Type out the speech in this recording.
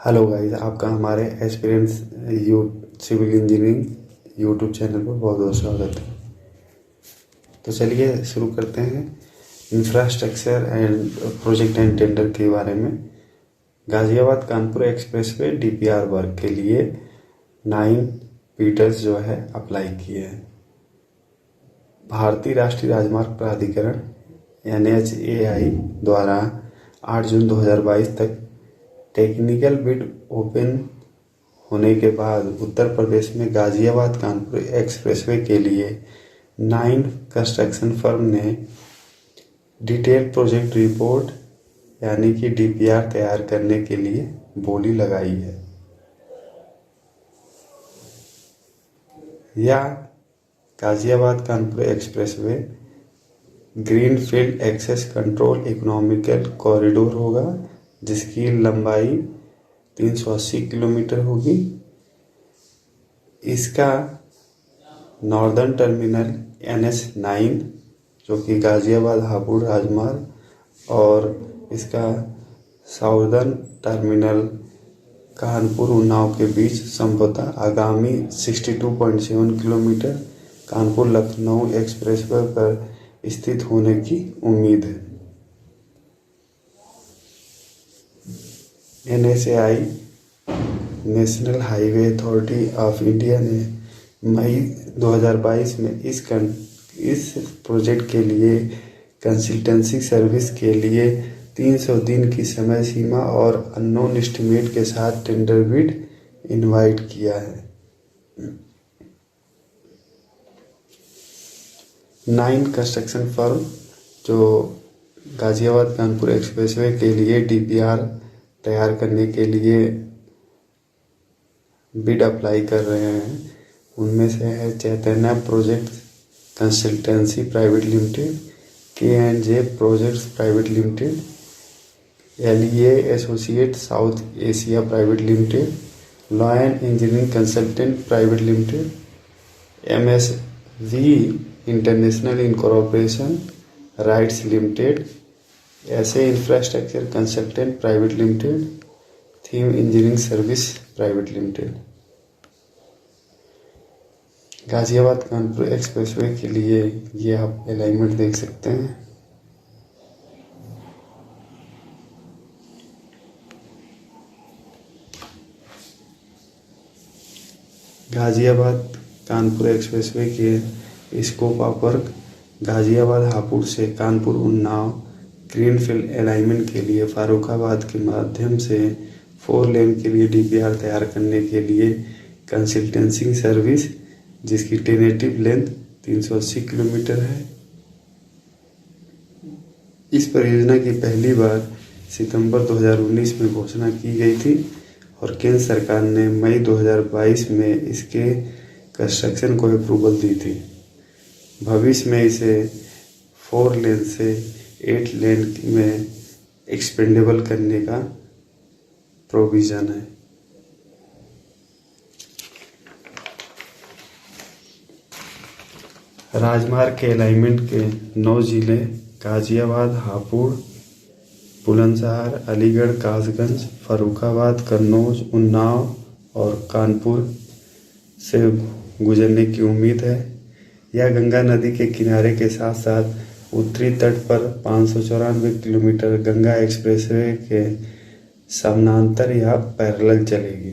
Hello guys, आपका हमारे experience you civil engineering YouTube channel पर बहुत बहुत स्वागत है। तो चलिए शुरू करते हैं infrastructure and project and tender के बारे में। Ghaziabad Kanpur expressway DPR work के लिए 9 बिडर्स जो है अप्लाई किए हैं। भारतीय राष्ट्रीय राजमार्ग प्राधिकरण NHAI द्वारा 8 जून 2022 तक टेक्निकल बिड ओपन होने के बाद उत्तर प्रदेश में गाज़ियाबाद कानपुर एक्सप्रेसवे के लिए 9 कंस्ट्रक्शन फर्म ने डिटेल प्रोजेक्ट रिपोर्ट यानी कि DPR तैयार करने के लिए बोली लगाई है। यह Ghaziabad Kanpur expressway greenfield access control economical corridor होगा, जिसकी लंबाई 380 किलोमीटर होगी। इसका नॉर्दर्न टर्मिनल NH9 जो कि गाज़ियाबाद हापुड़ राजमार्ग, और इसका साउदर्न टर्मिनल कानपुर उन्नाव के बीच संभवतः आगामी 62.7 किलोमीटर कानपुर लखनऊ एक्सप्रेसवे पर स्थित होने की उम्मीद है। NHAI national highway authority of India ने मई 2022 में इस प्रोजेक्ट के लिए कंसल्टेंसी सर्विस के लिए 300 दिन की समय सीमा और अननोन एस्टिमेट के साथ टेंडर बिड इनवाइट किया है। 9 कंस्ट्रक्शन फर्म जो गाज़ियाबाद कानपुर एक्सप्रेसवे के लिए DPR तैयार करने के लिए बिड अप्लाई कर रहे हैं, उनमें से है Chaitanya project consultancy private limited, K&J projects private limited, LEA associate South Asia private limited, lion engineering consultant private limited, MSV international incorporation RITES limited, ऐसे infrastructure consultant private limited, theme engineering service private limited. Ghaziabad Kanpur expressway के लिए ये आप alignment देख सकते हैं। Ghaziabad Kanpur expressway के scope of work Ghaziabad Hapur से कानपुर उन्नाव ग्रीनफील्ड अलाइनमेंट के लिए फारुखाबाद के माध्यम से 4 लेन के लिए DPR तैयार करने के लिए कंसल्टेंसी सर्विस, जिसकी टेनेटिव लेंथ 380 किलोमीटर है। इस परियोजना की पहली बार सितंबर 2019 में घोषणा की गई थी और केंद्र सरकार ने मई 2022 में इसके कंस्ट्रक्शन को अप्रूवल दी थी। भविष्य में इसे 4 लेन से 8 लेन में एक्सपेंडेबल करने का प्रोविज़न है। राजमार्ग के अलाइनमेंट के 9 जिले गाज़ियाबाद, हापुड़, बुलंदशहर, अलीगढ़, कासगंज, फर्रुखाबाद, कन्नौज, उन्नाव और कानपुर से गुजरने की उम्मीद है। यह गंगा नदी के किनारे के साथ साथ उत्तरी तट पर 594 किलोमीटर गंगा एक्सप्रेसवे के समानांतर या पैरेलल चलेगी।